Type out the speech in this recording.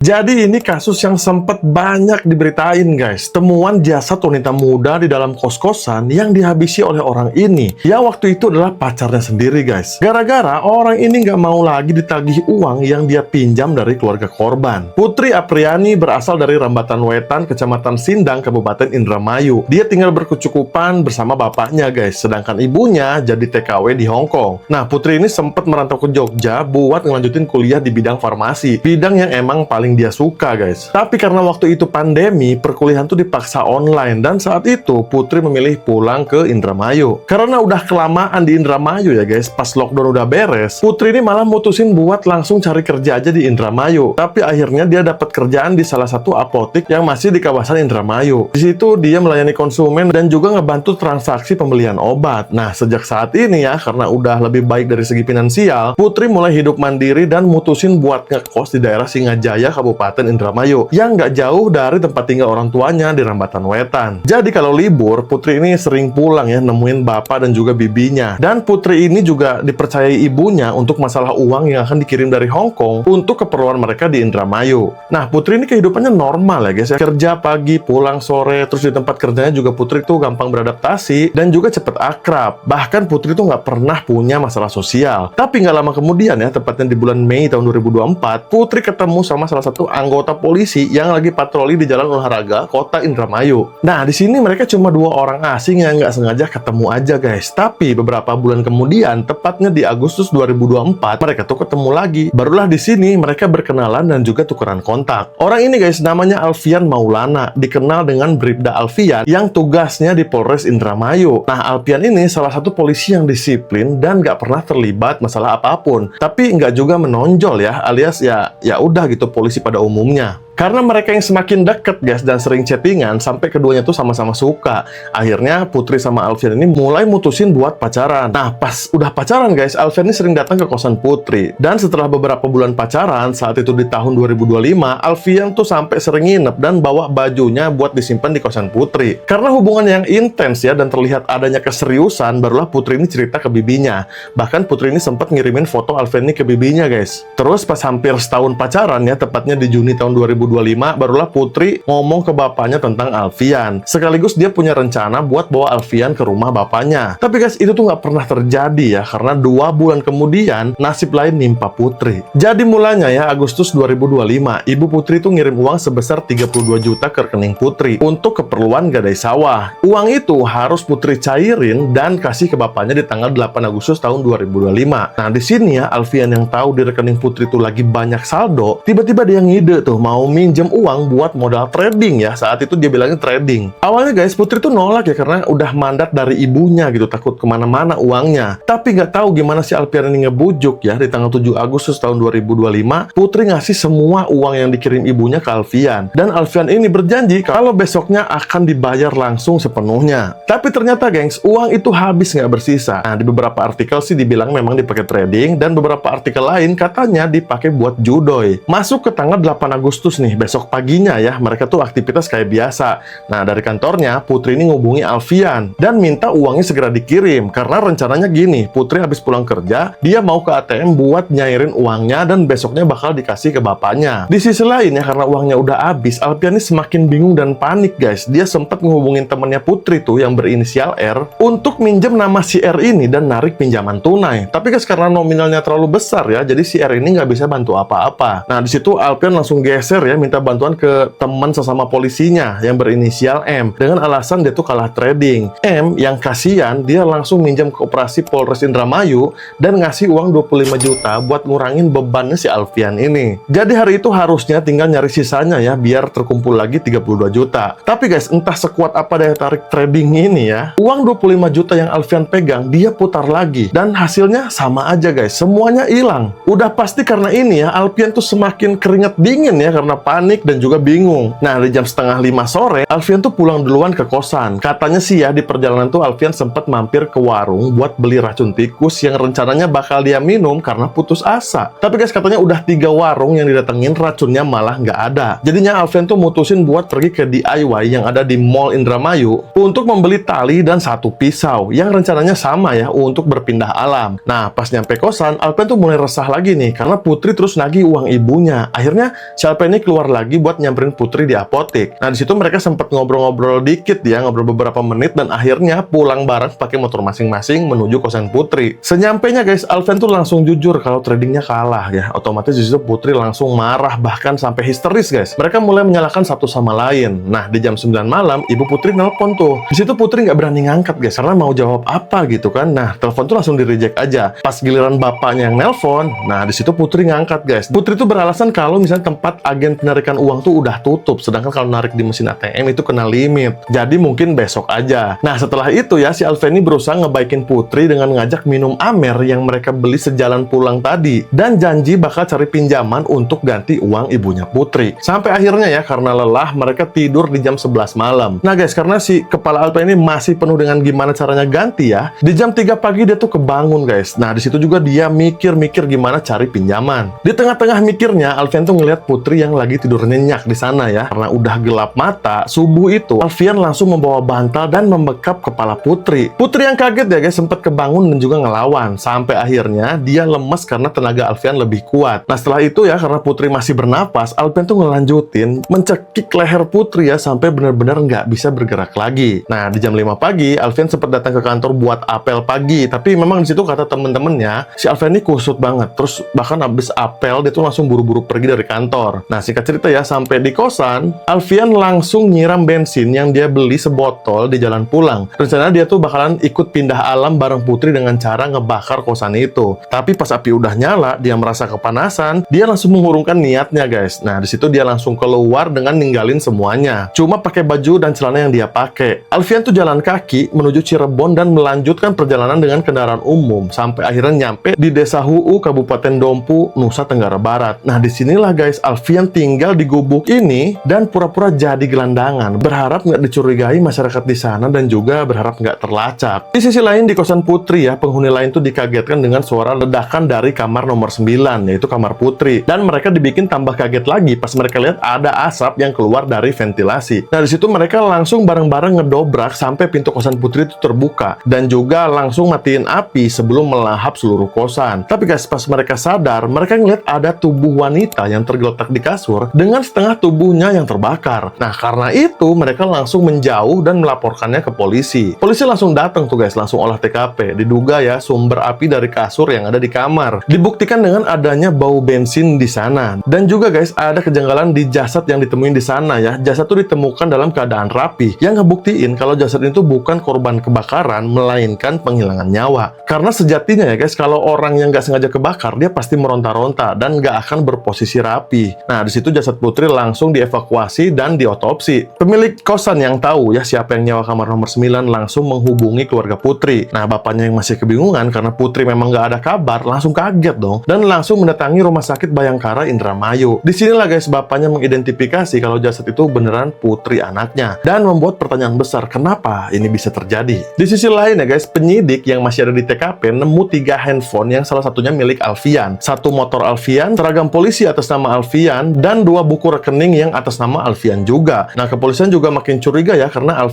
Jadi ini kasus yang sempat banyak diberitain guys. Temuan jasad wanita muda di dalam kos-kosan yang dihabisi oleh orang ini. Ya waktu itu adalah pacarnya sendiri guys. Gara-gara orang ini nggak mau lagi ditagih uang yang dia pinjam dari keluarga korban. Putri Apriani berasal dari Rambatan Wetan, Kecamatan Sindang, Kabupaten Indramayu. Dia tinggal berkecukupan bersama bapaknya guys. Sedangkan ibunya jadi TKW di Hong Kong. Nah Putri ini sempat merantau ke Jogja buat ngelanjutin kuliah di bidang farmasi. Bidang yang emang paling dia suka guys. Tapi karena waktu itu pandemi, perkuliahan tuh dipaksa online dan saat itu Putri memilih pulang ke Indramayu. Karena udah kelamaan di Indramayu ya guys, pas lockdown udah beres, Putri ini malah mutusin buat langsung cari kerja aja di Indramayu. Tapi akhirnya dia dapat kerjaan di salah satu apotik yang masih di kawasan Indramayu. Di situ dia melayani konsumen dan juga ngebantu transaksi pembelian obat. Nah, sejak saat ini ya, karena udah lebih baik dari segi finansial, Putri mulai hidup mandiri dan mutusin buat ngekos di daerah Singajaya, Kabupaten Indramayu, yang nggak jauh dari tempat tinggal orang tuanya di Rambatan Wetan. Jadi kalau libur, Putri ini sering pulang ya, nemuin bapak dan juga bibinya. Dan Putri ini juga dipercayai ibunya untuk masalah uang yang akan dikirim dari Hong Kong untuk keperluan mereka di Indramayu. Nah, Putri ini kehidupannya normal ya guys ya. Kerja pagi, pulang sore, terus di tempat kerjanya juga Putri tuh gampang beradaptasi dan juga cepet akrab. Bahkan Putri tuh nggak pernah punya masalah sosial. Tapi nggak lama kemudian ya, tepatnya di bulan Mei tahun 2024, Putri ketemu sama salah satu anggota polisi yang lagi patroli di Jalan Olahraga Kota Indramayu. Nah, di sini mereka cuma dua orang asing yang nggak sengaja ketemu aja guys. Tapi beberapa bulan kemudian, tepatnya di Agustus 2024, mereka tuh ketemu lagi. Barulah di sini mereka berkenalan dan juga tukeran kontak. Orang ini guys namanya Alfian Maulana, dikenal dengan Bribda Alfian yang tugasnya di Polres Indramayu. Nah, Alfian ini salah satu polisi yang disiplin dan nggak pernah terlibat masalah apapun. Tapi nggak juga menonjol ya, alias ya udah gitu polisi pada umumnya. Karena mereka yang semakin deket guys dan sering chattingan sampai keduanya tuh sama-sama suka. Akhirnya Putri sama Alfian ini mulai mutusin buat pacaran. Nah pas udah pacaran guys, Alfian ini sering datang ke kosan Putri. Dan setelah beberapa bulan pacaran, saat itu di tahun 2025, Alfian tuh sampai sering nginep dan bawa bajunya buat disimpan di kosan Putri. Karena hubungan yang intens ya dan terlihat adanya keseriusan, barulah Putri ini cerita ke bibinya. Bahkan Putri ini sempat ngirimin foto Alfian ini ke bibinya guys. Terus pas hampir setahun pacaran ya, tepatnya di Juni tahun 2025, barulah Putri ngomong ke bapaknya tentang Alfian. Sekaligus dia punya rencana buat bawa Alfian ke rumah bapaknya. Tapi guys, itu tuh nggak pernah terjadi ya, karena 2 bulan kemudian nasib lain nimpa Putri. Jadi mulanya ya, Agustus 2025, ibu Putri tuh ngirim uang sebesar 32 juta ke rekening Putri untuk keperluan gadai sawah. Uang itu harus Putri cairin dan kasih ke bapaknya di tanggal 8 Agustus tahun 2025. Nah, di sini ya, Alfian yang tahu di rekening Putri tuh lagi banyak saldo, tiba-tiba dia ngide tuh mau minjem uang buat modal trading ya. Saat itu dia bilangnya trading. Awalnya guys, Putri tuh nolak ya karena udah mandat dari ibunya gitu, takut kemana-mana uangnya. Tapi nggak tahu gimana si Alfian ini ngebujuk ya, di tanggal 7 Agustus tahun 2025, Putri ngasih semua uang yang dikirim ibunya ke Alfian. Dan Alfian ini berjanji kalau besoknya akan dibayar langsung sepenuhnya. Tapi ternyata gengs, uang itu habis nggak bersisa. Nah, di beberapa artikel sih dibilang memang dipakai trading, dan beberapa artikel lain katanya dipakai buat judoy. Masuk ke tanggal 8 Agustus nih, besok paginya ya, mereka tuh aktivitas kayak biasa. Nah, dari kantornya, Putri ini ngubungi Alfian dan minta uangnya segera dikirim. Karena rencananya gini, Putri habis pulang kerja, dia mau ke ATM buat nyairin uangnya dan besoknya bakal dikasih ke bapaknya. Di sisi lain ya, karena uangnya udah habis, Alfian ini semakin bingung dan panik guys. Dia sempat ngehubungin temennya Putri tuh yang berinisial R untuk minjem nama si R ini dan narik pinjaman tunai. Tapi guys, karena nominalnya terlalu besar ya, jadi si R ini nggak bisa bantu apa-apa. Nah, di situ Alfian langsung geser ya, minta bantuan ke teman sesama polisinya yang berinisial M dengan alasan dia tuh kalah trading. M yang kasihan, dia langsung minjam ke operasi Polres Indramayu dan ngasih uang 25 juta buat ngurangin bebannya si Alfian ini. Jadi hari itu harusnya tinggal nyari sisanya ya, biar terkumpul lagi 32 juta. Tapi guys, entah sekuat apa daya tarik trading ini ya, uang 25 juta yang Alfian pegang dia putar lagi dan hasilnya sama aja guys, semuanya hilang. Udah pasti karena ini ya, Alfian tuh semakin keringat dingin ya karena panik dan juga bingung. Nah, di jam setengah 5 sore, Alfian tuh pulang duluan ke kosan. Katanya sih ya, di perjalanan tuh Alfian sempat mampir ke warung buat beli racun tikus yang rencananya bakal dia minum karena putus asa. Tapi guys, katanya udah 3 warung yang didatengin, racunnya malah nggak ada. Jadinya Alfian tuh mutusin buat pergi ke DIY yang ada di Mall Indramayu untuk membeli tali dan 1 pisau yang rencananya sama ya untuk berpindah alam. Nah, pas nyampe kosan, Alfian tuh mulai resah lagi nih karena Putri terus nagih uang ibunya. Akhirnya akhirnya si Alfian ini keluar lagi buat nyamperin Putri di apotek. Nah, di situ mereka sempat ngobrol-ngobrol dikit ya, ngobrol beberapa menit, dan akhirnya pulang bareng pakai motor masing-masing menuju kosan Putri. Senyampainya guys, Alfian tuh langsung jujur kalau tradingnya kalah ya. Otomatis di situ Putri langsung marah, bahkan sampai histeris guys. Mereka mulai menyalahkan satu sama lain. Nah, di jam 9 malam, ibu Putri nelpon tuh. Di situ Putri nggak berani ngangkat guys, karena mau jawab apa gitu kan. Nah, telepon tuh langsung di-reject aja. Pas giliran bapaknya yang nelpon, nah di situ Putri ngangkat guys. Putri tuh beralasan kalau misalnya tempat agen penarikan uang tuh udah tutup, sedangkan kalau narik di mesin ATM itu kena limit. Jadi mungkin besok aja. Nah, setelah itu ya, si Alfian ini berusaha ngebaikin Putri dengan ngajak minum Amer yang mereka beli sejalan pulang tadi, dan janji bakal cari pinjaman untuk ganti uang ibunya Putri. Sampai akhirnya ya, karena lelah, mereka tidur di jam 11 malam. Nah guys, karena si kepala Alfian ini masih penuh dengan gimana caranya ganti ya, di jam 3 pagi dia tuh kebangun guys. Nah, di situ juga dia mikir-mikir gimana cari pinjaman. Di tengah-tengah mikirnya, Alfian tuh ngeliat Putri yang lagi tidur nyenyak di sana ya. Karena udah gelap mata, subuh itu Alfian langsung membawa bantal dan membekap kepala Putri. Putri yang kaget ya guys, sempat kebangun dan juga ngelawan. Sampai akhirnya dia lemes karena tenaga Alfian lebih kuat. Nah, setelah itu ya, karena Putri masih bernapas, Alfian tuh ngelanjutin mencekik leher Putri ya, sampai benar-benar nggak bisa bergerak lagi. Nah, di jam 5 pagi, Alfian sempat datang ke kantor buat apel pagi. Tapi memang di situ kata temen-temennya, si Alfian ini kusut banget. Terus bahkan habis apel, dia tuh langsung buru-buru pergi dari kantor. Nah, singkat cerita ya, sampai di kosan, Alfian langsung nyiram bensin yang dia beli sebotol di jalan pulang. Rencananya dia tuh bakalan ikut pindah alam bareng Putri dengan cara ngebakar kosan itu. Tapi pas api udah nyala, dia merasa kepanasan, dia langsung mengurungkan niatnya guys. Nah, di situ dia langsung keluar dengan ninggalin semuanya. Cuma pakai baju dan celana yang dia pakai. Alfian tuh jalan kaki menuju Cirebon dan melanjutkan perjalanan dengan kendaraan umum sampai akhirnya nyampe di Desa Huu, Kabupaten Dompu, Nusa Tenggara Barat. Nah, disinilah guys, Alfian tinggal di gubuk ini dan pura-pura jadi gelandangan, berharap nggak dicurigai masyarakat di sana dan juga berharap nggak terlacak. Di sisi lain, di kosan Putri ya, penghuni lain tuh dikagetkan dengan suara ledakan dari kamar nomor 9, yaitu kamar Putri. Dan mereka dibikin tambah kaget lagi pas mereka lihat ada asap yang keluar dari ventilasi. Nah, di situ mereka langsung bareng-bareng ngedobrak sampai pintu kosan Putri itu terbuka, dan juga langsung matiin api sebelum melahap seluruh kosan. Tapi guys, pas mereka sadar, mereka ngeliat ada tubuh wanita yang tergeletak di kasur dengan setengah tubuhnya yang terbakar. Nah, karena itu mereka langsung menjauh dan melaporkannya ke polisi. Polisi langsung datang tuh guys, langsung olah TKP. Diduga ya sumber api dari kasur yang ada di kamar. Dibuktikan dengan adanya bau bensin di sana. Dan juga guys, ada kejanggalan di jasad yang ditemuin di sana ya. Jasad tuh ditemukan dalam keadaan rapi, yang ngebuktiin kalau jasad itu bukan korban kebakaran, melainkan penghilangan nyawa. Karena sejatinya ya guys, kalau orang yang nggak sengaja kebakar, dia pasti meronta-ronta dan nggak akan berposisi rapi. Nah, di situ jasad Putri langsung dievakuasi dan diotopsi. Pemilik kosan yang tahu ya siapa yang nyewa kamar nomor 9 langsung menghubungi keluarga Putri. Nah, bapaknya yang masih kebingungan karena Putri memang nggak ada kabar, langsung kaget dong, dan langsung mendatangi Rumah Sakit Bayangkara Indramayu. Disinilah guys, bapaknya mengidentifikasi kalau jasad itu beneran Putri anaknya, dan membuat pertanyaan besar, kenapa ini bisa terjadi? Di sisi lain ya guys, penyidik yang masih ada di TKP nemu 3 handphone yang salah satunya milik Alfian, 1 motor Alfian, seragam polisi atas nama Alfian, dan 2 buku rekening yang atas nama Alfian juga. Nah, kepolisian juga makin curiga ya, karena Alfian